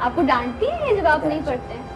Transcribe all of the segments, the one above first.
آپ کو ڈانٹتی ہے جب آپ نہیں پڑھتے؟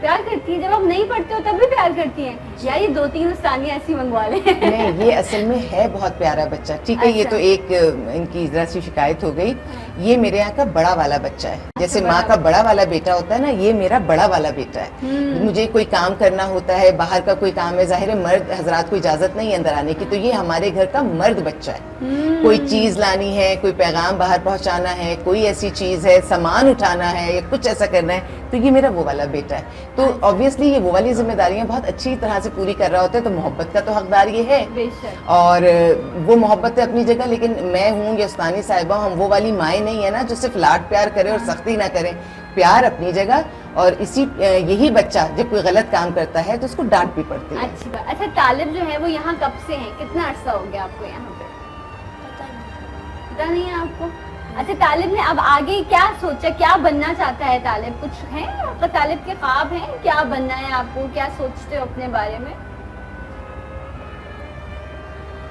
پیار کرتی ہے جب آپ نہیں پڑھتے ہو تب بھی پیار کرتی ہیں؟ یا یہ 2-3 استانیاں ایسی منگوا لیں؟ نہیں, یہ اصل میں ہے بہت پیارا بچہ. ٹھیک ہے, یہ تو ایک ان کی ذرا سی شکایت ہو گئی. یہ میرے یہاں کا بڑا والا بچہ ہے. جیسے ماں کا بڑا والا بیٹا ہوتا ہے نا, یہ میرا بڑا والا بیٹا ہے. مجھے کوئی کام کرنا ہوتا ہے, باہر کا کوئی کام ہے, ظاہر ہے مرد حضرات کو اجازت نہیں اندر آنے کی, تو یہ ہمارے گھر کا مرد بچہ ہے. کوئی چیز لانی ہے, کوئی پیغام باہر پہنچانا ہے, کوئی ایسی چیز ہے, سامان اٹھانا ہے یا کچھ ایسا کرنا ہے, تو یہ میرا وہ والا بیٹا ہے. تو obviously یہ وہ والی ذمہ داریاں بہت اچھی طرح سے پوری کر رہا ہوتا ہے, تو محبت کا تو حقدار یہ ہے. اور وہ محبت ہے اپنی جگہ, لیکن میں ہوں یا استانی صاحبہ, ہم وہ والی مائیں نہیں ہے نا جو صرف لاڈ پیار کرے اور سختی نہ کریں. پیار اپنی جگہ, اور یہی بچہ جب کوئی غلط کام کرتا ہے تو اس کو ڈانٹ بھی پڑتی ہے. اچھی بات. اچھا, طالب جو ہے وہ یہاں کب سے ہیں, کتنا عرصہ ہو گیا آپ کو یہاں پہ؟ پتا نہیں ہے آپ کو. اچھا, طالب نے اب آگے کیا سوچا, کیا بننا چاہتا ہے طالب؟ کچھ ہے آپ کا طالب کے خواب ہیں, کیا بننا ہے آپ کو, کیا سوچتے ہو اپنے بارے میں؟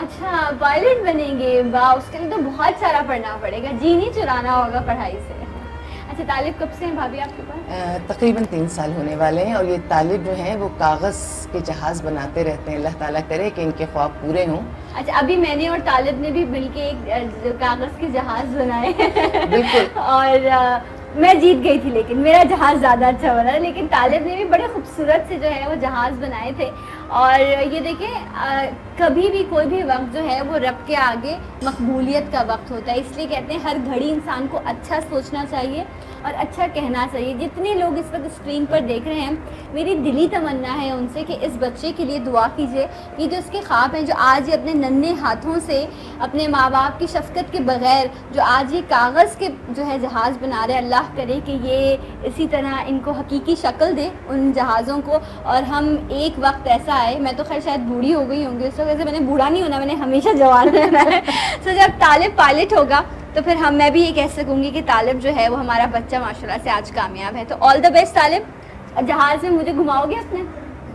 اچھا, پائلٹ بنیں گے. واہ, اس کے لیے تو بہت سارا پڑھنا پڑے گا, جی نہیں چرانا ہوگا پڑھائی سے. اچھا, طالب کب سے ہیں بھابھی آپ کے پاس؟ تقریباً 3 سال ہونے والے ہیں, اور یہ طالب جو ہیں وہ کاغذ کے جہاز بناتے رہتے ہیں. اللہ تعالیٰ کرے کہ ان کے خواب پورے ہوں. اچھا, ابھی میں نے اور طالب نے بھی مل کے ایک کاغذ کے جہاز بنائے. بالکل. اور میں جیت گئی تھی, لیکن میرا جہاز زیادہ اچھا بنا, لیکن طالب نے بھی بڑے خوبصورت سے جو ہے وہ جہاز بنائے تھے. اور یہ دیکھیں, کبھی بھی کوئی بھی وقت جو ہے وہ رب کے آگے مقبولیت کا وقت ہوتا ہے. اس لیے کہتے ہیں ہر گھڑی انسان کو اچھا سوچنا چاہیے اور اچھا کہنا چاہیے. جتنے لوگ اس وقت اسکرین پر دیکھ رہے ہیں, میری دلی تمنا ہے ان سے کہ اس بچے کے لیے دعا کیجیے. یہ جو اس کے خواب ہیں, جو آج یہ اپنے ننھے ہاتھوں سے اپنے ماں باپ کی شفقت کے بغیر جو آج یہ کاغذ کے جو ہے جہاز بنا رہے, اللہ کرے کہ یہ اسی طرح ان کو حقیقی شکل دے ان جہازوں کو. اور ہم ایک وقت ایسا آئے, میں تو خیر شاید بوڑھی ہو گئی ہوں گی اس وقت, میں نے بوڑھا نہیں ہونا, میں نے ہمیشہ جوان رہنا ہے. تو جب طالب پائلٹ ہوگا تو پھر میں بھی یہ کہہ سکوں گی کہ طالب جو ہے وہ ہمارا بچہ ماشاءاللہ سے آج کامیاب ہے. تو آل دا بیسٹ طالب. جہاز میں مجھے گھماؤ گے اپنے؟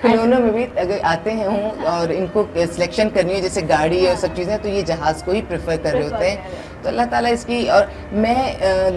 کھلونوں میں بھی اگر آتے ہیں ہوں اور ان کو سلیکشن کرنی ہے جیسے گاڑی اور سب چیزیں, تو یہ جہاز کو ہی پریفر کر رہے ہوتے ہیں. تو اللہ تعالیٰ اس کی, اور میں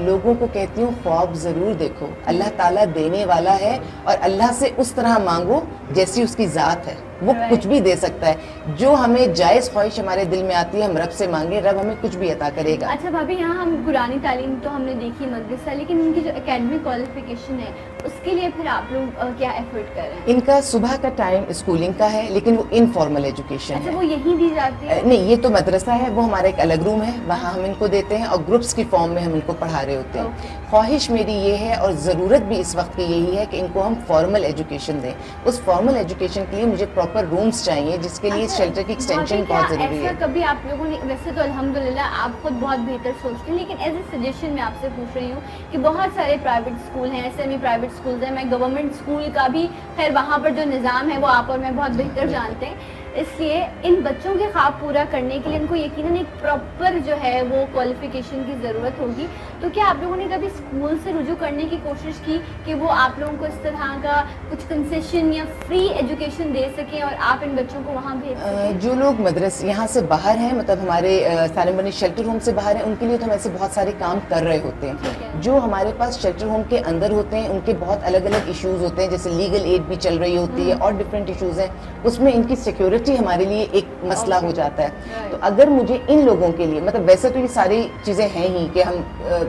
لوگوں کو کہتی ہوں خواب ضرور دیکھو, اللہ تعالیٰ دینے والا ہے, اور اللہ سے اس طرح مانگو جیسی اس کی ذات ہے. وہ کچھ بھی دے سکتا ہے. جو ہمیں جائز خواہش ہمارے دل میں آتی ہے ہم رب سے مانگے, رب ہمیں کچھ بھی عطا کرے گا. اچھا بھابھی, یہاں ہم قرآنی تعلیم تو ہم نے دیکھی مدرسہ, لیکن ان کی جو اکیڈمک کوالیفیکیشن ہے اس کے لیے پھر آپ لوگ کیا ایفرٹ کر رہے ہیں؟ ان کا صبح کا ٹائم اسکولنگ کا ہے, لیکن وہ انفارمل ایجوکیشن ہے. اچھا, وہ یہیں دی جاتی ہے؟ نہیں, یہ تو مدرسہ ہے, وہ ہمارا ایک الگ روم ہے, وہاں ہم ان کو دیتے ہیں, اور گروپس کی فارم میں ہم ان کو پڑھا رہے ہوتے ہیں. خواہش میری یہ ہے, اور ضرورت بھی اس وقت کی یہی ہے کہ ان کو ہم فارمل ایجوکیشن دیں. اس فارمل ایجوکیشن کے لیے مجھے پراپر رومز چاہیے, جس کے لیے شیلٹر کی ایکسٹینشن بہت ضروری ہے. کبھی آپ لوگوں نے, ویسے تو الحمدللہ آپ خود بہت بہتر سوچتے ہیں, لیکن ایز اے سجیشن میں آپ سے پوچھ رہی ہوں کہ بہت سارے پرائیویٹ اسکول ہیں, سیمی پرائیویٹ اسکولز ہیں, میں گورنمنٹ اسکول کا بھی خیر وہاں پر جو نظام ہے وہ آپ اور میں بہت بہتر جانتے ہیں. اس لیے ان بچوں کے خواب پورا کرنے کے لیے ان کو یقیناً ایک پراپر جو ہے وہ کوالیفیکیشن کی ضرورت ہوگی. تو کیا آپ لوگوں نے کبھی اسکول سے رجوع کرنے کی کوشش کی کہ وہ آپ لوگوں کو اس طرح کا کچھ کنسیشن یا فری ایجوکیشن دے سکیں اور آپ ان بچوں کو وہاں بھیج سکیں؟ جو لوگ مدرسے یہاں سے باہر ہیں, مطلب ہمارے سالم بنی شیلٹر ہوم سے باہر ہیں, ان کے لیے تو ہم ایسے بہت سارے کام کر رہے ہوتے ہیں. جو ہمارے پاس شیلٹر ہوم کے اندر ہوتے ہیں ان کے بہت الگ الگ ایشوز ہوتے ہیں, جیسے لیگل ایڈ بھی چل رہی ہوتی ہے اور ڈفرینٹ ایشوز ہیں, اس میں ان کی سیکیورٹی ہمارے لیے ایک مسئلہ ہو جاتا ہے. تو اگر مجھے ان لوگوں کے لیے, مطلب ویسے تو یہ ساری چیزیں ہیں ہی کہ ہم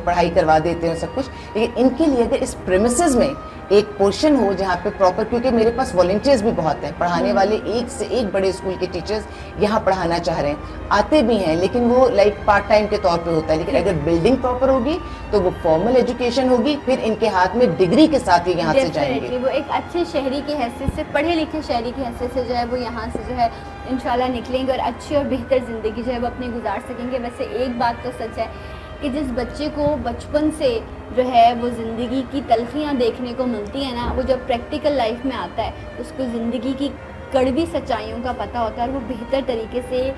پڑھائی کروا دیتے ہیں سب کچھ, لیکن ان کے لیے اگر اس پریمیسز میں ایک پورشن ہو جہاں پہ پراپر, کیونکہ میرے پاس والنٹیئرز بھی بہت ہیں, پڑھانے والے ایک سے ایک بڑے اسکول کے ٹیچرز یہاں پڑھانا چاہ رہے ہیں, آتے بھی ہیں, لیکن وہ لائک پارٹ ٹائم کے طور پہ ہوتا ہے. لیکن اگر بلڈنگ پراپر ہوگی تو وہ فارمل ایجوکیشن ہوگی, پھر ان کے ہاتھ میں ڈگری کے ساتھ ہی یہاں سے جائیں گے. وہ ایک اچھے شہری کی حیثیت سے, پڑھے لکھے شہری کی حیثیت سے جو ہے وہ یہاں سے جو ہے انشاءاللہ نکلیں گے اور اچھی اور بہتر زندگی جو ہے وہ اپنی گزار سکیں گے. ویسے ایک بات تو سچ ہے کہ جس بچے کو بچپن سے جو ہے وہ زندگی کی تلخیاں دیکھنے کو ملتی ہیں نا, وہ جب پریکٹیکل لائف میں آتا ہے اس کو زندگی کی کڑوی سچائیوں کا پتہ ہوتا ہے اور وہ بہتر طریقے سے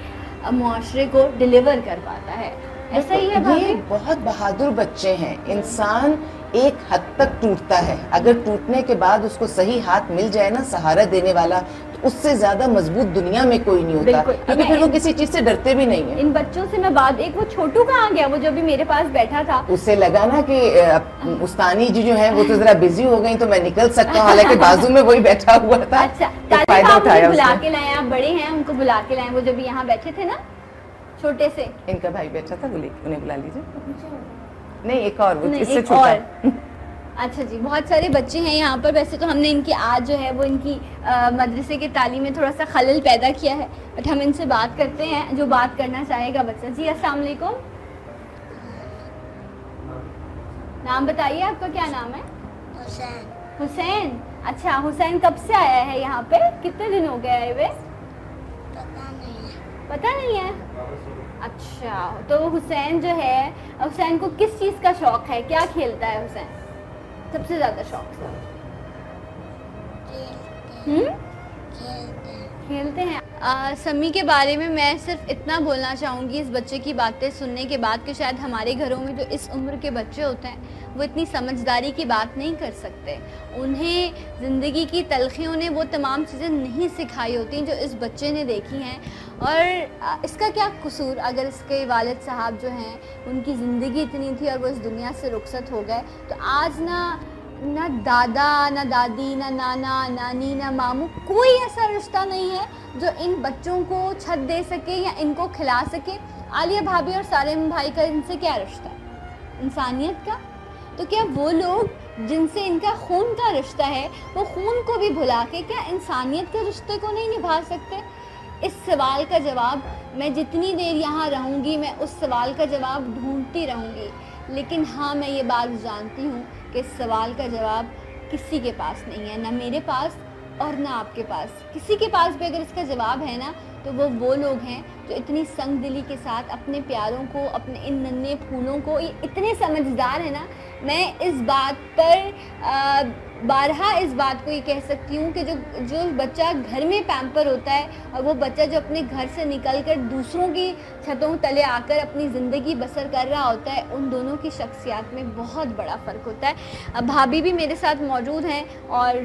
معاشرے کو ڈیلیور کر پاتا ہے. ایسا ہی ہے. یہ بہت بہادر بچے ہیں. انسان ایک حد تک ٹوٹتا ہے. اگر ٹوٹنے کے بعد اس کو صحیح ہاتھ مل جائے نا سہارا دینے والا, تو اس سے زیادہ مضبوط دنیا میں کوئی نہیں ہوتا, کیونکہ پھر وہ کسی چیز سے ڈرتے بھی نہیں ہیں. ان بچوں سے میں بات, ایک وہ چھوٹو کہاں گیا, وہ جو بھی میرے پاس بیٹھا تھا, اسے لگا نا کہ استانی جی جو ہیں وہ تو ذرا بزی ہو گئی تو میں نکل سکتا ہوں, حالانکہ بازو میں وہی بیٹھا ہوا تھا. اچھا فائدہ آپ اٹھایا بلا کے لائے, آپ بڑے ہیں, ان کو بلا کے لائیں, وہ جو بھی یہاں بیٹھے تھے نا چھوٹے سے. ان کا بھائی بیٹھا تھا, انہیں بلا لیجیے. نہیں ایک اور, وہ اس سے چھوٹا. اچھا جی, بہت سارے بچے ہیں یہاں پر. ویسے تو ہم نے ان کی آج جو ہے وہ ان کی مدرسے کی تعلیم میں تھوڑا سا خلل پیدا کیا ہے, بٹ ہم ان سے بات کرتے ہیں جو بات کرنا چاہے گا بچہ. جی السلام علیکم, نام بتائیے, آپ کا کیا نام ہے؟ حسین. حسین. اچھا حسین, کب سے آیا ہے یہاں پہ, کتنے دن ہو گئے آئے ہوئے؟ پتہ نہیں ہے. پتہ نہیں ہے. اچھا, تو حسین جو ہے, حسین کو کس چیز کا شوق ہے, کیا کھیلتا ہے حسین سب سے زیادہ شوق سے؟ کھیلتے ہیں. سمی کے بارے میں میں صرف اتنا بولنا چاہوں گی اس بچے کی باتیں سننے کے بعد کہ شاید ہمارے گھروں میں جو اس عمر کے بچے ہوتے ہیں وہ اتنی سمجھداری کی بات نہیں کر سکتے. انہیں زندگی کی تلخیوں نے وہ تمام چیزیں نہیں سکھائی ہوتی جو اس بچے نے دیکھی ہیں. اور اس کا کیا قصور, اگر اس کے والد صاحب جو ہیں ان کی زندگی اتنی تھی اور وہ اس دنیا سے رخصت ہو گئے, تو آج نہ دادا, نہ دادی, نہ نانا, نانی, نہ ماموں, کوئی ایسا رشتہ نہیں ہے جو ان بچوں کو چھت دے سکے یا ان کو کھلا سکے. عالیہ بھابھی اور سالم بھائی کا ان سے کیا رشتہ ہے؟ انسانیت کا. تو کیا وہ لوگ جن سے ان کا خون کا رشتہ ہے وہ خون کو بھی بھلا کے کیا انسانیت کے رشتے کو نہیں نبھا سکتے؟ اس سوال کا جواب میں جتنی دیر یہاں رہوں گی میں اس سوال کا جواب ڈھونڈتی رہوں گی. لیکن ہاں میں یہ بات جانتی ہوں کہ اس سوال کا جواب کسی کے پاس نہیں ہے, نہ میرے پاس اور نہ آپ کے پاس. کسی کے پاس بھی اگر اس کا جواب ہے نا تو وہ لوگ ہیں جو اتنی سنگ دلی کے ساتھ اپنے پیاروں کو, اپنے ان ننھے پھولوں کو, اتنے سمجھدار ہیں نا. میں اس بات پر بارہا اس بات کو یہ کہہ سکتی ہوں کہ جو بچہ گھر میں پیمپر ہوتا ہے اور وہ بچہ جو اپنے گھر سے نکل کر دوسروں کی چھتوں تلے آ کر اپنی زندگی بسر کر رہا ہوتا ہے, ان دونوں کی شخصیات میں بہت بڑا فرق ہوتا ہے. بھابھی بھی میرے ساتھ موجود ہیں اور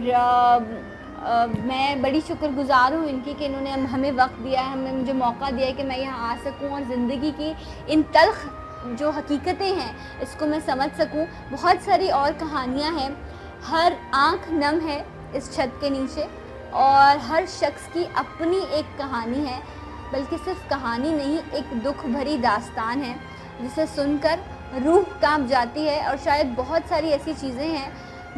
میں بڑی شکر گزار ہوں ان کی کہ انہوں نے ہمیں وقت دیا ہے, مجھے موقع دیا ہے کہ میں یہاں آ سکوں اور زندگی کی ان تلخ جو حقیقتیں ہیں اس کو میں سمجھ سکوں. بہت ساری اور کہانیاں ہیں, ہر آنکھ نم ہے اس چھت کے نیچے, اور ہر شخص کی اپنی ایک کہانی ہے, بلکہ صرف کہانی نہیں, ایک دکھ بھری داستان ہے جسے سن کر روح کانپ جاتی ہے. اور شاید بہت ساری ایسی چیزیں ہیں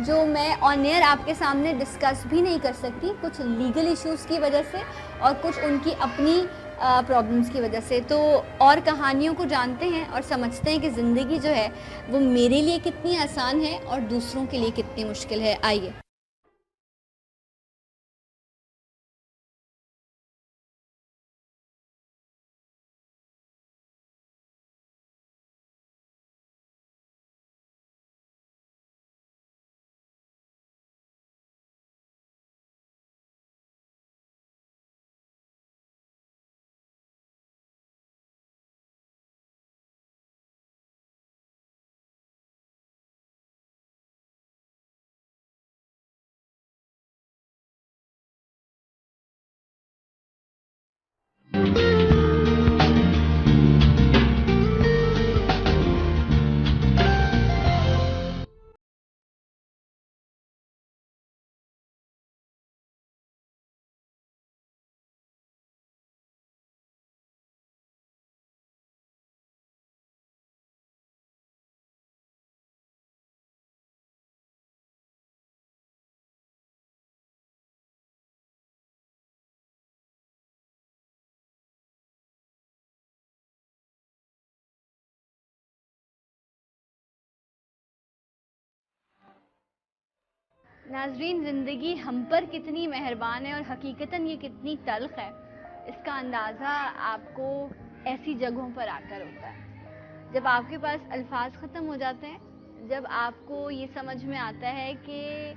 جو میں آن ایئر آپ کے سامنے ڈسکس بھی نہیں کر سکتی, کچھ لیگل ایشوز کی وجہ سے اور کچھ ان کی اپنی پرابلمس کی وجہ سے. تو اور کہانیوں کو جانتے ہیں اور سمجھتے ہیں کہ زندگی جو ہے وہ میرے لیے کتنی آسان ہے اور دوسروں کے لیے کتنی مشکل ہے. آئیے. ناظرین, زندگی ہم پر کتنی مہربان ہے اور حقیقتاً یہ کتنی تلخ ہے, اس کا اندازہ آپ کو ایسی جگہوں پر آ کر ہوتا ہے جب آپ کے پاس الفاظ ختم ہو جاتے ہیں, جب آپ کو یہ سمجھ میں آتا ہے کہ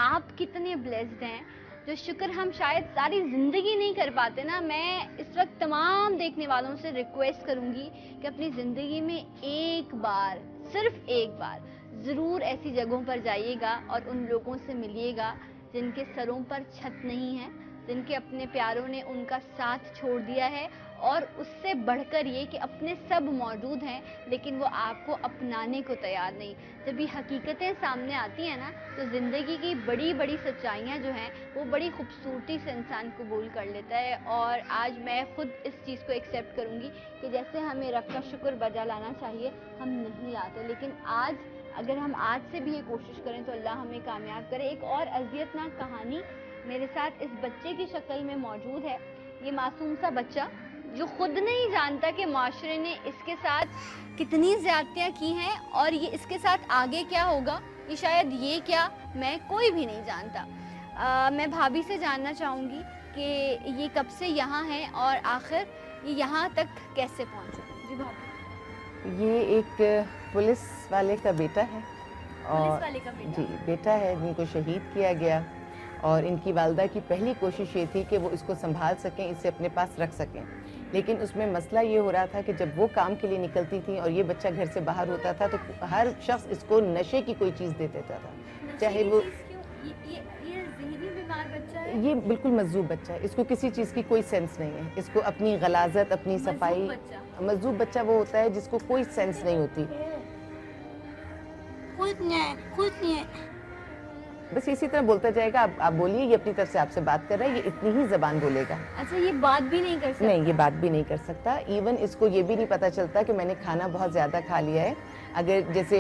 آپ کتنے بلیسڈ ہیں, جو شکر ہم شاید ساری زندگی نہیں کر پاتے نا. میں اس وقت تمام دیکھنے والوں سے ریکویسٹ کروں گی کہ اپنی زندگی میں ایک بار, صرف ایک بار ضرور ایسی جگہوں پر جائیے گا اور ان لوگوں سے ملیے گا جن کے سروں پر چھت نہیں ہے, جن کے اپنے پیاروں نے ان کا ساتھ چھوڑ دیا ہے, اور اس سے بڑھ کر یہ کہ اپنے سب موجود ہیں لیکن وہ آپ کو اپنانے کو تیار نہیں. جب یہ حقیقتیں سامنے آتی ہیں نا تو زندگی کی بڑی بڑی سچائیاں جو ہیں وہ بڑی خوبصورتی سے انسان قبول کر لیتا ہے. اور آج میں خود اس چیز کو ایکسیپٹ کروں گی کہ جیسے ہمیں رب کا شکر بجا لانا چاہیے ہم نہیں لاتے, لیکن آج اگر ہم آج سے بھی یہ کوشش کریں تو اللہ ہمیں کامیاب کرے. ایک اور اذیتناک کہانی میرے ساتھ اس بچے کی شکل میں موجود ہے. یہ معصوم سا بچہ جو خود نہیں جانتا کہ معاشرے نے اس کے ساتھ کتنی زیادتیاں کی ہیں اور یہ اس کے ساتھ آگے کیا ہوگا, یہ شاید یہ کیا میں کوئی بھی نہیں جانتا. میں بھابھی سے جاننا چاہوں گی کہ یہ کب سے یہاں ہے اور آخر یہ یہاں تک کیسے پہنچا. جی بھابھی. یہ ایک پولیس والے کا بیٹا ہے, پولیس والے کا بیٹا. جی بیٹا ہے جن کو شہید کیا گیا, اور ان کی والدہ کی پہلی کوشش یہ تھی کہ وہ اس کو سنبھال سکیں, اسے اپنے پاس رکھ سکیں. لیکن اس میں مسئلہ یہ ہو رہا تھا کہ جب وہ کام کے لیے نکلتی تھی اور یہ بچہ گھر سے باہر ہوتا تھا تو ہر شخص اس کو نشے کی کوئی چیز دے دیتا تھا, چاہے وہ یہ بالکل مجذوب بچہ ہے, اس کو کسی چیز کی کوئی سینس نہیں ہے, اس کو اپنی غلاظت اپنی صفائی. مجذوب بچہ وہ ہوتا ہے جس کو کوئی سینس نہیں ہوتی, خود نہیں ہے. بس اسی طرح بولتا جائے گا. آپ بولیے, یہ اپنی طرف سے آپ سے بات کر رہا ہے, یہ اتنی ہی زبان بولے گا. اچھا, یہ بات بھی نہیں کر سکتا؟ نہیں, یہ بات بھی نہیں کر سکتا. ایون اس کو یہ بھی نہیں پتا چلتا کہ میں نے کھانا بہت زیادہ کھا لیا ہے. اگر جیسے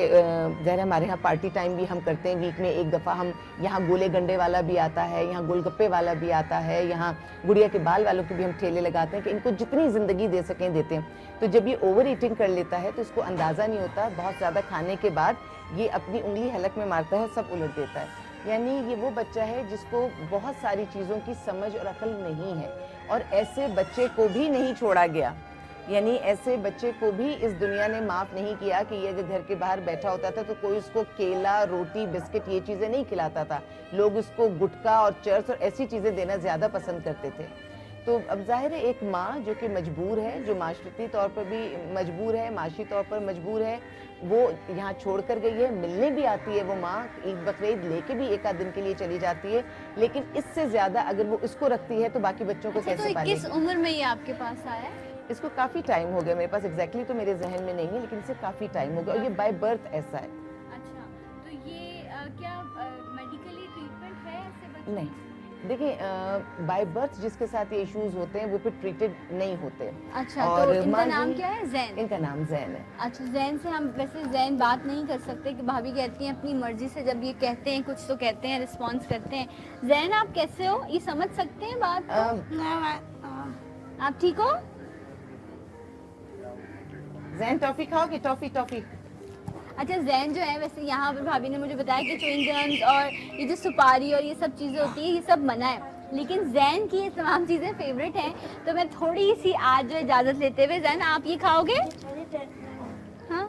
ظاہر ہمارے یہاں پارٹی ٹائم بھی ہم کرتے ہیں, ویک میں ایک دفعہ ہم یہاں گولے گنڈے والا بھی آتا ہے, یہاں گول گپے والا بھی آتا ہے, یہاں گڑیا کے بال والوں کے بھی ہم ٹھیلے لگاتے ہیں کہ ان کو جتنی زندگی دے سکیں دیتے ہیں. تو جب یہ اوور ایٹنگ کر لیتا ہے تو اس کو اندازہ نہیں ہوتا, بہت زیادہ کھانے کے بعد یہ اپنی انگلی حلق میں مارتا ہے, سب الٹ دیتا ہے. یعنی یہ وہ بچہ ہے جس کو بہت ساری چیزوں کی سمجھ اور عقل نہیں ہے, اور ایسے بچے کو بھی نہیں چھوڑا گیا. یعنی ایسے بچے کو بھی اس دنیا نے معاف نہیں کیا کہ یہ اگر گھر کے باہر بیٹھا ہوتا تھا تو کوئی اس کو کیلا, روٹی, بسکٹ یہ چیزیں نہیں کھلاتا تھا. لوگ اس کو گٹکا اور چرس اور ایسی چیزیں دینا زیادہ پسند کرتے تھے. تو اب ظاہر ہے ایک ماں جو کہ مجبور ہے, جو معاشرتی طور پر بھی مجبور ہے, معاشی طور پر مجبور ہے, وہ یہاں چھوڑ کر گئی ہے. ملنے بھی آتی ہے وہ ماں, عید بقرعید لے کے بھی ایک آدھ دن کے لیے چلی جاتی ہے, لیکن اس سے زیادہ اگر وہ اس کو رکھتی ہے تو باقی بچوں کو کیسے پالے گی. کس عمر میں یہ آپ کے پاس آیا ہے؟ اس کو کافی ٹائم ہو گیا, میرے پاس ایگزیکٹلی تو میرے ذہن میں نہیں ہے, لیکن اسے کافی ٹائم ہو گیا, اور یہ بائی برتھ ایسا ہے. اچھا, تو یہ کیا میڈیکلی ٹریٹمنٹ ہے ایسے بچوں؟ نہیں, دیکھیں بائی برتھ جس کے ساتھ یہ ایشوز ہوتے ہیں وہ پھر ٹریٹڈ نہیں ہوتے. اچھا, تو ان کا نام کیا ہے؟ زین. ان کا نام زین ہے. اچھا, زین سے ہم ویسے زین بات نہیں کر سکتے کہ بھابھی کہتی ہیں اپنی مرضی سے, جب یہ کہتے ہیں کچھ تو کہتے ہیں, رسپانس کرتے ہیں. زین آپ کیسے ہو, یہ سمجھ سکتے ہیں بات؟ آپ ٹھیک ہو؟ زین ٹافی کھاؤ گی؟ Toffee toffee. اچھا, زین جو ہے ویسے یہاں پر بھابھی نے مجھے بتایا کہ چوئنگ گمز اور یہ جو سپاری اور یہ سب چیزیں ہوتی ہیں یہ سب منع ہے, لیکن زین کی یہ تمام چیزیں فیوریٹ ہیں. تو میں تھوڑی سی آج جو اجازت لیتے ہوئے, زین آپ یہ کھاؤ گے؟ ہاں.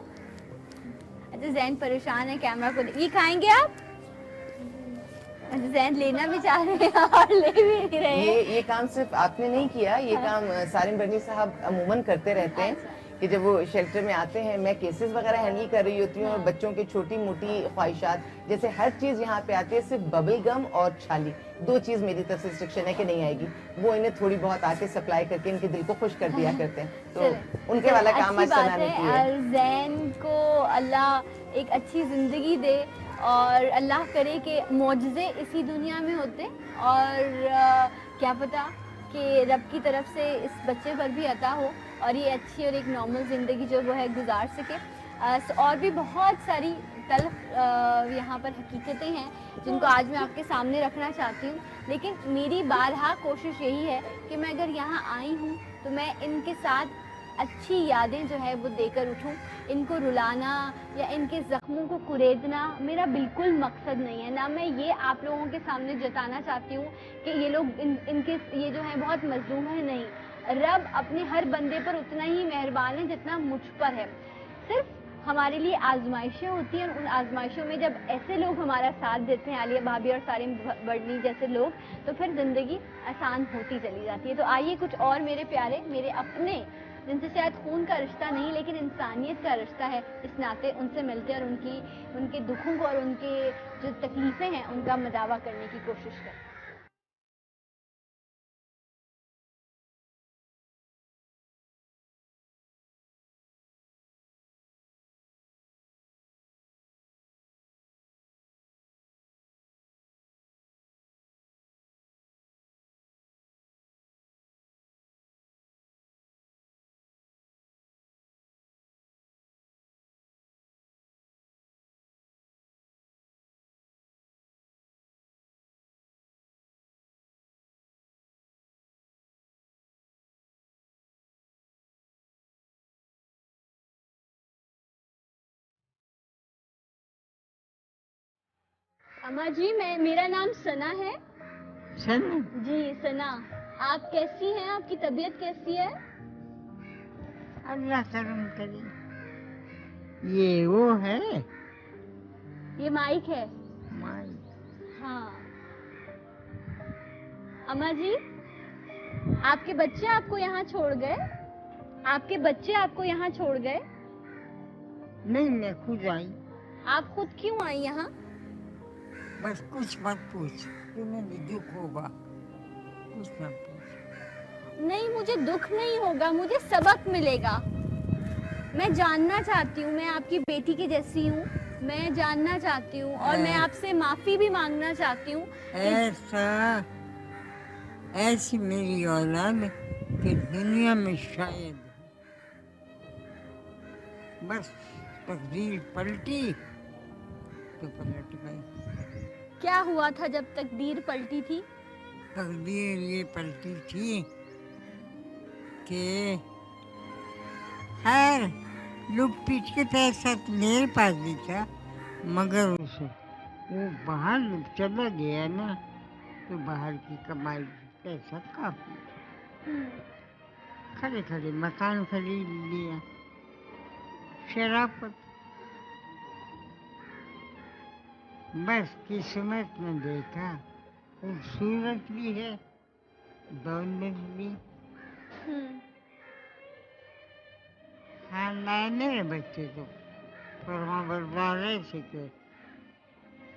اچھا, زین پریشان ہے کیمرہ کو, یہ کھائیں گے آپ؟ اچھا, زین لینا بھی چاہ رہے ہیں اور لے بھی نہیں رہے ہیں. یہ کام صرف آپ نے نہیں کیا, یہ کام سارم برنی صاحب عموماً کرتے رہتے ہیں کہ جب وہ شیلٹر میں آتے ہیں, میں کیسز وغیرہ ہینڈل کر رہی ہوتی ہوں, اور بچوں کی چھوٹی موٹی خواہشات, جیسے ہر چیز یہاں پہ آتی ہے, صرف ببل گم اور چھالی, دو چیز میری طرف سے ریسٹرکشن ہے کہ نہیں آئے گی. وہ انہیں تھوڑی بہت آ کے سپلائی کر کے ان کے دل کو خوش کر دیا کرتے ہیں, تو ان کے والا کام آج سنا نے کیا ہے. زین کو اللہ ایک اچھی زندگی دے, اور اللہ کرے کہ معجزے اسی دنیا میں ہوتے, اور کیا پتا کہ رب کی طرف سے اس بچے پر بھی عطا ہو اور یہ اچھی اور ایک نارمل زندگی جو وہ ہے گزار سکے. اور بھی بہت ساری تلخ یہاں پر حقیقتیں ہیں جن کو آج میں آپ کے سامنے رکھنا چاہتی ہوں, لیکن میری بارہا کوشش یہی ہے کہ میں اگر یہاں آئی ہوں تو میں ان کے ساتھ اچھی یادیں جو ہے وہ دے کر اٹھوں. ان کو رلانا یا ان کے زخموں کو کریدنا میرا بالکل مقصد نہیں ہے. نہ میں یہ آپ لوگوں کے سامنے جتانا چاہتی ہوں کہ یہ لوگ ان کے یہ جو ہے بہت مظلوم ہے. نہیں, رب اپنے ہر بندے پر اتنا ہی مہربان ہے جتنا مجھ پر ہے. صرف ہمارے لیے آزمائشیں ہوتی ہیں، اور ان آزمائشوں میں جب ایسے لوگ ہمارا ساتھ دیتے ہیں، عالیہ بھابھی اور سارم بڑنی جیسے لوگ، تو پھر زندگی آسان ہوتی چلی جاتی ہے. تو آئیے کچھ اور میرے پیارے، میرے اپنے، جن سے شاید خون کا رشتہ نہیں لیکن انسانیت کا رشتہ ہے اس ناطے، ان سے ملتے ہیں اور ان کے دکھوں کو اور ان کے جو تکلیفیں ہیں ان کا مداوع کرنے کی کوشش کریں. اما جی، میرا نام ثنا ہے. ثنا؟ جی ثنا. آپ کیسی ہیں؟ آپ کی طبیعت کیسی ہے؟ اللہ کرم کرے. یہ وہ ہے یہ مائک ہے. مائی. ہاں. اما جی، آپ کے بچے آپ کو یہاں چھوڑ گئے؟ آپ کے بچے آپ کو یہاں چھوڑ گئے؟ نہیں، میں خود آئی. آپ خود کیوں آئی یہاں؟ بس کچھ مت پوچھ، تمہیں بھی دکھ ہوگا. کچھ مت پوچھ. نہیں، مجھے دکھ نہیں ہوگا، مجھے سبق ملے گا. میں جاننا چاہتی ہوں، میں آپ کی بیٹی کی جیسی ہوں، میں جاننا چاہتی ہوں اور میں آپ سے معافی بھی مانگنا چاہتی ہوں. ایسی میری اولاد کہ دنیا میں شاید بس تقدیر پلٹی تو پلٹ گئی. کیا ہوا تھا جب تقدیر پلٹی تھی؟ تقدیر یہ پلٹی تھی کہ خیر لوٹ پیٹ کے پیسہ تو میرے پاس بھی تھا، مگر وہ باہر چلا گیا نا، تو باہر کی کمائی پیسہ کافی. کھڑے کھڑے مکان خرید لیا. شرافت. بس قسمت میں دیکھا خوبصورت بھی ہے، دولت بھی. خاندان میرے بچے تو فرما بردار ایسے کہ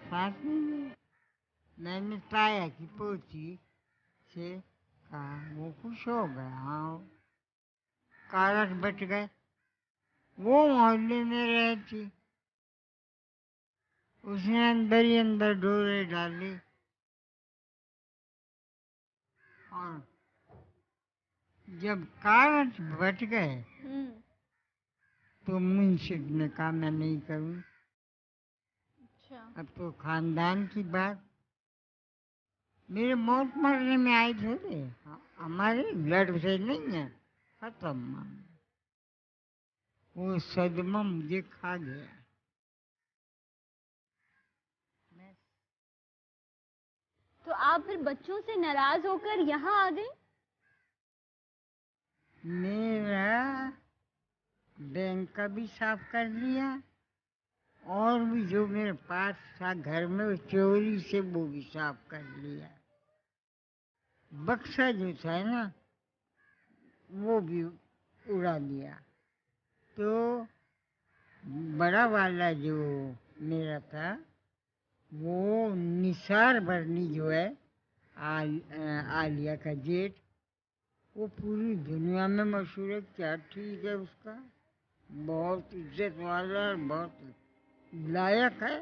ساتھ میں نے تایا کی پوتی سے کہا، وہ خوش ہو گیا. ہاں، کارک بچ گئے. وہ محلے میں رہتی، اس نے اندر ہی اندر ڈورے ڈالے اور جب کارک بچ گئے تو منصف نے کہا میں نہیں کروں. اب تو خاندان کی بات. میرے موت مرنے میں آئے تھے، ہمارے بلڈ سے نہیں ہے. ختم. وہ صدمہ مجھے کھا گیا. تو آپ پھر بچوں سے ناراض ہو کر یہاں آ گئے؟ میرا بینک کا بھی صاف کر لیا اور بھی جو میرے پاس تھا گھر میں چوری سے وہ بھی صاف کر لیا. بکسا جو تھا نا وہ بھی اڑا دیا. تو بڑا والا جو میرا تھا وہ نثار برنی جو ہے عالیہ کا جیٹ، وہ پوری دنیا میں مشہور ہے. کیا ٹھیک ہے اس کا، بہت عزت والا اور بہت لائق ہے.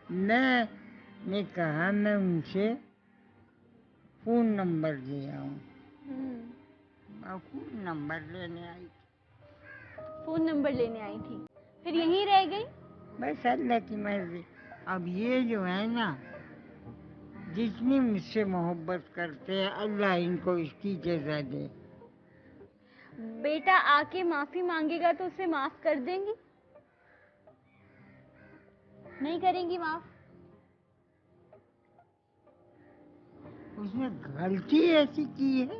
میں نے کہا میں ان سے فون نمبر لے آؤں. فون نمبر لینے آئی. فون نمبر لینے آئی تھی، پھر یہیں رہ گئی؟ بس اللہ کی مرضی. اب یہ جو ہے نا، جتنی مجھ سے محبت کرتے ہیں اللہ ان کو اس کی جزا دے. بیٹا آ کے معافی مانگے گا تو اسے معاف کر دیں گی؟ نہیں کریں گی معاف؟ اس نے غلطی ایسی کی ہے.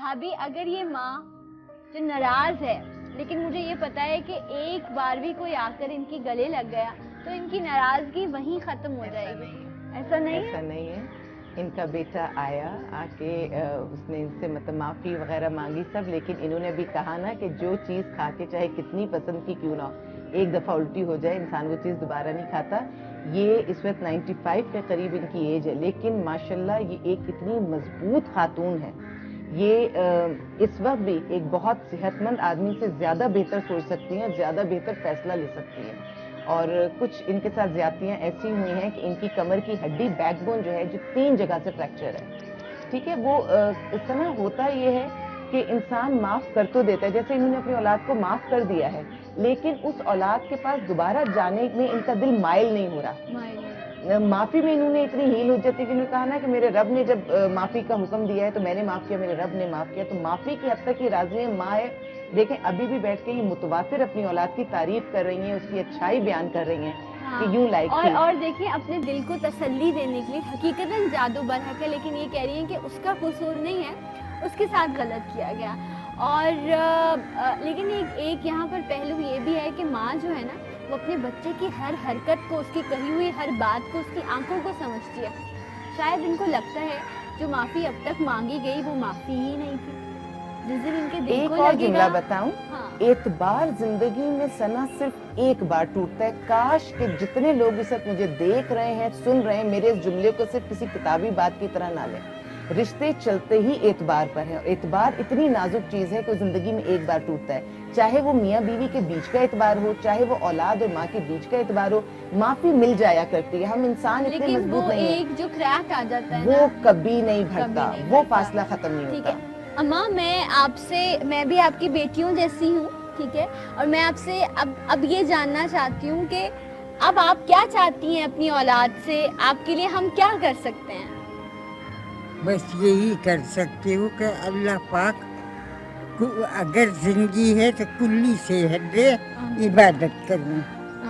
بھابھی اگر یہ ماں جو ناراض ہے لیکن مجھے یہ پتا ہے کہ ایک بار بھی کوئی آ کر ان کی گلے لگ گیا تو ان کی ناراضگی وہیں ختم ہو جائے گی. ایسا نہیں ہے. ان کا بیٹا آیا آ کے اس نے ان سے مطلب معافی وغیرہ مانگی سب, لیکن انہوں نے بھی کہا نا کہ جو چیز کھا کے چاہے کتنی پسند کی کیوں نہ ہو, ایک دفعہ الٹی ہو جائے انسان وہ چیز دوبارہ نہیں کھاتا. یہ اس وقت 95 کے قریب ان کی ایج ہے, لیکن ماشاءاللہ یہ ایک اتنی مضبوط خاتون ہے. یہ اس وقت بھی ایک بہت صحت مند آدمی سے زیادہ بہتر سوچ سکتی ہیں, زیادہ بہتر فیصلہ لے سکتی ہیں. اور کچھ ان کے ساتھ زیادتیاں ایسی ہوئی ہیں کہ ان کی کمر کی ہڈی بیک بون جو ہے جو 3 جگہ سے فریکچر ہے, ٹھیک ہے, وہ اس طرح ہوتا یہ ہے کہ انسان معاف کر تو دیتا ہے, جیسے انہوں نے اپنی اولاد کو معاف کر دیا ہے, لیکن اس اولاد کے پاس دوبارہ جانے میں ان کا دل مائل نہیں ہو رہا. معافی میں انہوں نے اتنی ہیل ہو جاتی کہ انہوں نے کہا نا کہ میرے رب نے جب معافی کا حکم دیا ہے تو میں نے معاف کیا, میرے رب نے معاف کیا, تو معافی کی حد تک یہ راضی ہے. ماں ہے, دیکھیں ابھی بھی بیٹھ کے یہ متواتر اپنی اولاد کی تعریف کر رہی ہیں, اس کی اچھائی بیان کر رہی ہیں کہ یوں لائک تھی. اور دیکھیں اپنے دل کو تسلی دینے کے لیے حقیقتاً جادو برحق ہے, لیکن یہ کہہ رہی ہیں کہ اس کا قصور نہیں ہے, اس کے ساتھ غلط کیا گیا. اور لیکن ایک یہاں پر پہلو یہ بھی ہے کہ ماں جو ہے نا وہ اپنے بچے کی ہر حرکت کو, اس کی کہی ہوئی ہر بات کو, اس کی آنکھوں کو سمجھتی ہے. شاید ان کو لگتا ہے جو معافی اب تک مانگی گئی وہ معافی ہی نہیں تھی. جس دن ان کے دل کو ایک اور لگے جملہ گا, بتاؤں, اعتبار زندگی میں سنا صرف ایک بار ٹوٹتا ہے. کاش کہ جتنے لوگ اس وقت مجھے دیکھ رہے ہیں, سن رہے ہیں, میرے اس جملے کو صرف کسی کتابی بات کی طرح نہ لیں. رشتے چلتے ہی اعتبار پر ہیں. اعتبار اتنی نازک چیز ہے کہ زندگی میں ایک بار ٹوٹتا ہے, چاہے وہ میاں بیوی کے بیچ کا اعتبار ہو, چاہے وہ اولاد اور ماں کے بیچ کا اعتبار ہو, معافی مل جایا کرتی ہے. ہم انسان اتنے لیکن مضبوط وہ نہیں ہیں, ایک جو کریک آ جاتا ہے وہ نا کبھی نہیں بھرتا, وہ فاصلہ ختم نہیں ٹھیک ہوتا. ہے. اماں میں بھی آپ کی بیٹیوں جیسی ہوں, ٹھیک ہے, اور میں آپ سے اب یہ جاننا چاہتی ہوں کہ اب آپ کیا چاہتی ہیں اپنی اولاد سے, آپ کے لیے ہم کیا کر سکتے ہیں؟ بس یہی کر سکتی ہوں کہ اللہ پاک کو اگر زندگی ہے تو کلی صحت دے, عبادت کروں.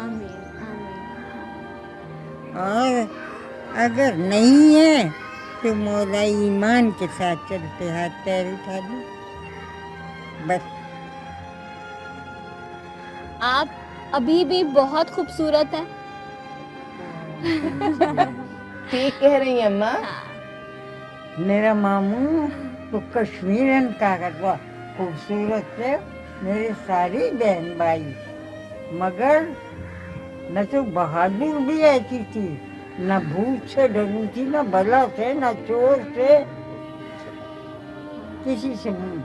آمین آمین. اور اگر نہیں ہے تو مولا ایمان کے ساتھ چلتے ہاتھ پیر اٹھا دوں. بس آپ ابھی بھی بہت خوبصورت ہیں. ٹھیک کہہ رہی ہیں اماں. میرا ماموں تو کشمیرن کا وہ خوبصورت ہے, میرے سارے بہن بھائی, مگر نہ تو بہادر بھی ایسی تھی, نہ بھوت سے ڈری تھی, نہ بلا سے, نہ چور سے, کسی سے نہیں.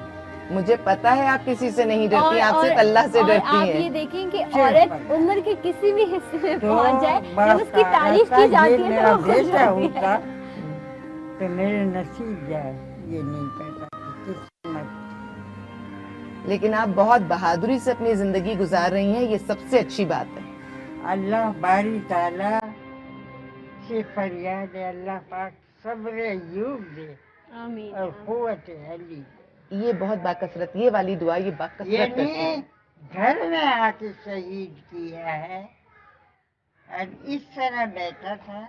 مجھے پتا ہے آپ کسی سے نہیں ڈرتی, آپ صرف اللہ سے ڈرتی آپ ہیں. یہ دیکھیں کہ عورت عمر کے کسی بھی حصے میں پہنچ جائے, جب اس کی تعریف کی یہ جاتی ہے میرا تو وہ خوش بیٹا ہوتی ہوتا ہے. تو میرے نصیب جائے, یہ نہیں پتا قسمت. لیکن آپ بہت بہادری سے اپنی زندگی گزار رہی ہیں, یہ سب سے اچھی بات ہے. اللہ باری تعالیٰ سے فریاد ہے, اللہ پاک صبر ایوب دے آمین. اور قوت علی. یہ بہت باکثرت, یہ والی دعا یہ باکثرت کرتی ہے. گھر میں آ کے شہید کیا ہے, اور اس طرح بیٹھا تھا,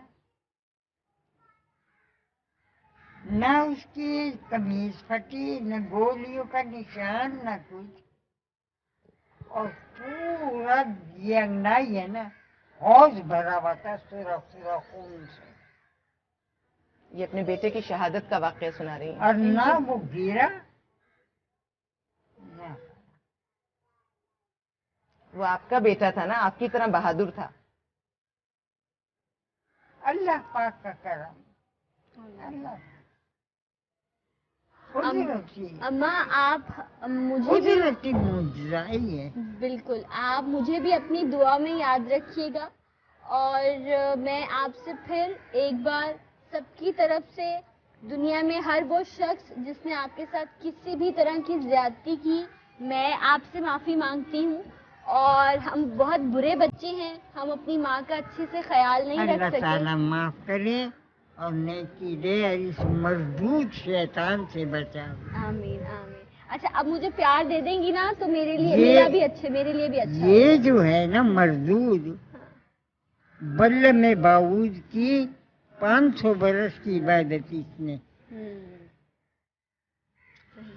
نہ اس کی قمیض پھٹی, نہ گولیوں کا نشان, نہ کچھ. اور پورا یہ انگنائی ہے نا حوض بھرا ہوا تھا سرخ سرخ خون سے. یہ اپنے بیٹے کی شہادت کا واقعہ سنا رہی ہیں. اور نہ وہ گرا, نہ وہ آپ کا بیٹا تھا نا, آپ کی طرح بہادر تھا. اللہ پاک کا کرم. اللہ اماں آپ مجھے بھی قدرتی معجزہ ہی ہے. بالکل, آپ مجھے بھی اپنی دعا میں یاد رکھیے گا, اور میں آپ سے پھر ایک بار سب کی طرف سے دنیا میں ہر وہ شخص جس نے آپ کے ساتھ کسی بھی طرح کی زیادتی کی, میں آپ سے معافی مانگتی ہوں. اور ہم بہت برے بچے ہیں, ہم اپنی ماں کا اچھے سے خیال نہیں رکھ اللہ سکے. تعالیٰ معاف کرے اور نیکی دے, اور اس مردود شیطان سے بچا. آمین آمین. اچھا, اب مجھے پیار دے دیں گی نا تو میرے لیے میرا بھی اچھا, میرے لیے بھی اچھا. یہ جو ہے نا مردود, بلم باؤد کی 500 برس کی عبادت اس نے.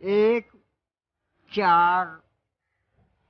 1 4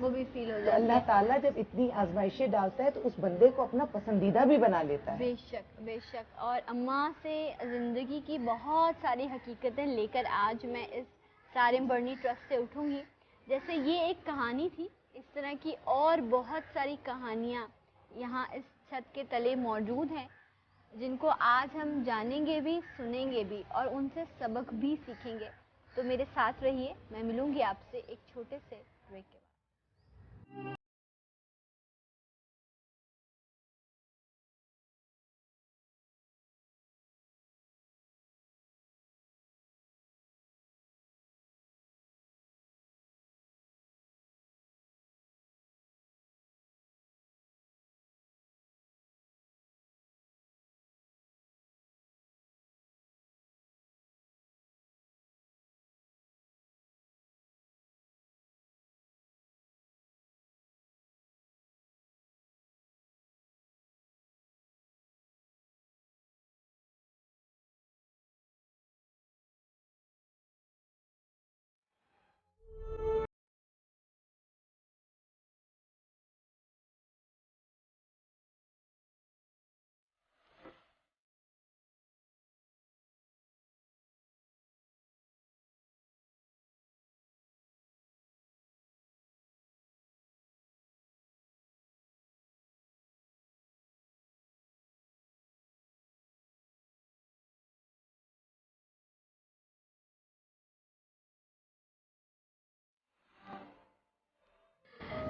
وہ بھی فیل ہو تو جاتا اللہ ہے. تعالیٰ جب اتنی آزمائشیں ڈالتا ہے تو اس بندے کو اپنا پسندیدہ بھی بنا لیتا ہے. بے شک بے شک. اور اماں سے زندگی کی بہت ساری حقیقتیں لے کر آج میں اس سارم برنی ٹرسٹ سے اٹھوں گی. جیسے یہ ایک کہانی تھی، اس طرح کی اور بہت ساری کہانیاں یہاں اس چھت کے تلے موجود ہیں، جن کو آج ہم جانیں گے بھی، سنیں گے بھی اور ان سے سبق بھی سیکھیں گے. تو میرے ساتھ رہیے، میں ملوں گی آپ سے ایک چھوٹے سے بریک کے بعد.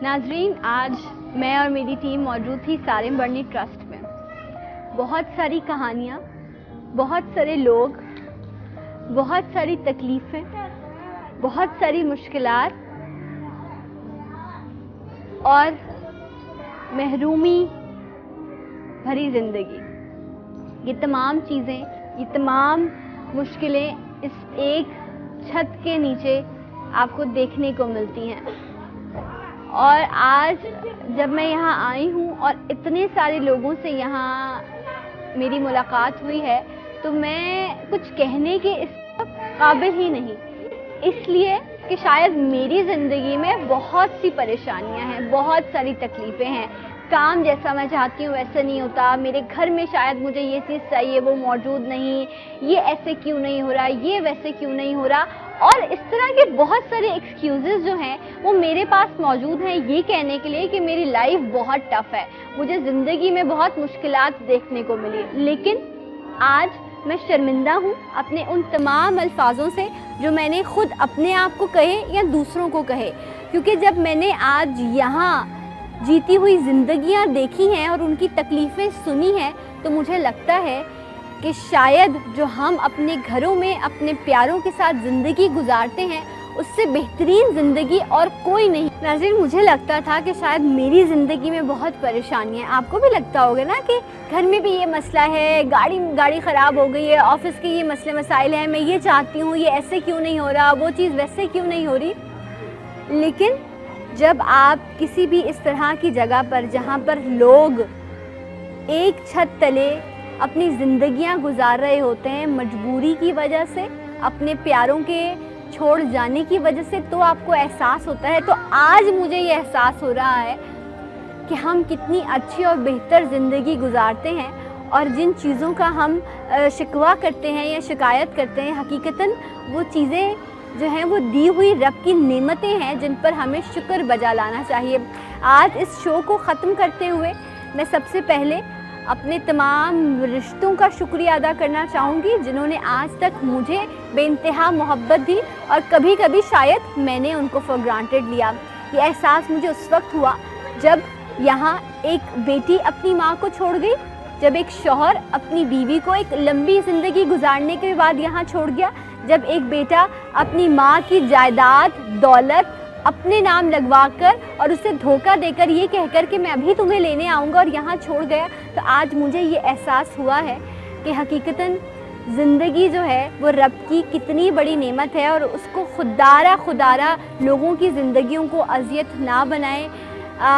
ناظرین، آج میں اور میری ٹیم موجود تھی سارم برنی ٹرسٹ میں. بہت ساری کہانیاں، بہت سارے لوگ، بہت ساری تکلیفیں، بہت ساری مشکلات اور محرومی بھری زندگی. یہ تمام چیزیں، یہ تمام مشکلیں اس ایک چھت کے نیچے آپ کو دیکھنے کو ملتی ہیں. اور آج جب میں یہاں آئی ہوں اور اتنے سارے لوگوں سے یہاں میری ملاقات ہوئی ہے تو میں کچھ کہنے کے اس قابل ہی نہیں، اس لیے کہ شاید میری زندگی میں بہت سی پریشانیاں ہیں، بہت ساری تکلیفیں ہیں. کام جیسا میں چاہتی ہوں ویسا نہیں ہوتا، میرے گھر میں شاید مجھے یہ چیز چاہیے وہ موجود نہیں، یہ ایسے کیوں نہیں ہو رہا، یہ ویسے کیوں نہیں ہو رہا. اور اس طرح کے بہت سارے ایکسکیوزز جو ہیں وہ میرے پاس موجود ہیں یہ کہنے کے لیے کہ میری لائف بہت ٹف ہے، مجھے زندگی میں بہت مشکلات دیکھنے کو ملی. لیکن آج میں شرمندہ ہوں اپنے ان تمام الفاظوں سے جو میں نے خود اپنے آپ کو کہے یا دوسروں کو کہے، کیونکہ جب میں نے آج یہاں جیتی ہوئی زندگیاں دیکھی ہیں اور ان کی تکلیفیں سنی ہیں تو مجھے لگتا ہے کہ شاید جو ہم اپنے گھروں میں اپنے پیاروں کے ساتھ زندگی گزارتے ہیں اس سے بہترین زندگی اور کوئی نہیں. ناظرین، مجھے لگتا تھا کہ شاید میری زندگی میں بہت پریشانی ہے. آپ کو بھی لگتا ہوگا نا کہ گھر میں بھی یہ مسئلہ ہے، گاڑی خراب ہو گئی ہے، آفس کے یہ مسئلے مسائل ہیں، میں یہ چاہتی ہوں یہ ایسے کیوں نہیں ہو رہا، وہ چیز ویسے کیوں نہیں ہو رہی. لیکن جب آپ کسی بھی اس طرح کی جگہ پر جہاں پر لوگ ایک چھت تلے اپنی زندگیاں گزار رہے ہوتے ہیں مجبوری کی وجہ سے، اپنے پیاروں کے چھوڑ جانے کی وجہ سے، تو آپ کو احساس ہوتا ہے. تو آج مجھے یہ احساس ہو رہا ہے کہ ہم کتنی اچھی اور بہتر زندگی گزارتے ہیں اور جن چیزوں کا ہم شکوہ کرتے ہیں یا شکایت کرتے ہیں، حقیقتاً وہ چیزیں جو ہیں وہ دی ہوئی رب کی نعمتیں ہیں جن پر ہمیں شکر بجا لانا چاہیے. آج اس شو کو ختم کرتے ہوئے میں سب سے پہلے اپنے تمام رشتوں کا شکریہ ادا کرنا چاہوں گی جنہوں نے آج تک مجھے بے انتہا محبت دی اور کبھی کبھی شاید میں نے ان کو فار گرانٹیڈ لیا. یہ احساس مجھے اس وقت ہوا جب یہاں ایک بیٹی اپنی ماں کو چھوڑ گئی، جب ایک شوہر اپنی بیوی کو ایک لمبی زندگی گزارنے کے بعد یہاں چھوڑ گیا، جب ایک بیٹا اپنی ماں کی جائیداد دولت اپنے نام لگوا کر اور اسے دھوکہ دے کر یہ کہہ کر کہ میں ابھی تمہیں لینے آؤں گا اور یہاں چھوڑ گیا. تو آج مجھے یہ احساس ہوا ہے کہ حقیقتاً زندگی جو ہے وہ رب کی کتنی بڑی نعمت ہے اور اس کو خوددارہ لوگوں کی زندگیوں کو اذیت نہ بنائے.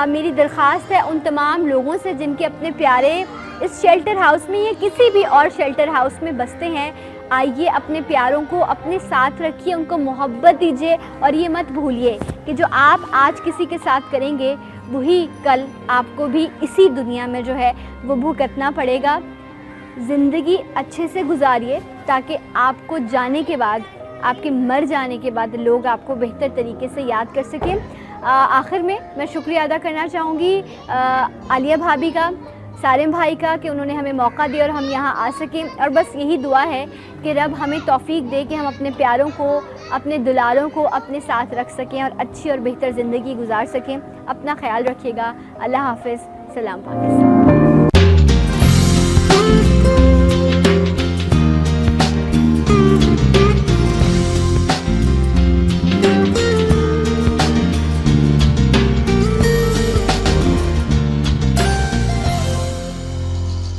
میری درخواست ہے ان تمام لوگوں سے جن کے اپنے پیارے اس شیلٹر ہاؤس میں یا کسی بھی اور شیلٹر ہاؤس میں بستے ہیں، آئیے اپنے پیاروں کو اپنے ساتھ رکھیے, ان کو محبت دیجیے, اور یہ مت بھولیے کہ جو آپ آج کسی کے ساتھ کریں گے وہی کل آپ کو بھی اسی دنیا میں جو ہے وہ بھگتنا پڑے گا. زندگی اچھے سے گزاریے تاکہ آپ کو جانے کے بعد, آپ کے مر جانے کے بعد لوگ آپ کو بہتر طریقے سے یاد کر سکیں. آخر میں شکریہ ادا کرنا چاہوں گی عالیہ بھابھی کا, سالم بھائی کا, کہ انہوں نے ہمیں موقع دیا اور ہم یہاں آ سکیں. اور بس یہی دعا ہے کہ رب ہمیں توفیق دے کہ ہم اپنے پیاروں کو, اپنے دلالوں کو اپنے ساتھ رکھ سکیں اور اچھی اور بہتر زندگی گزار سکیں. اپنا خیال رکھیے گا. اللہ حافظ. سلام پاکستان.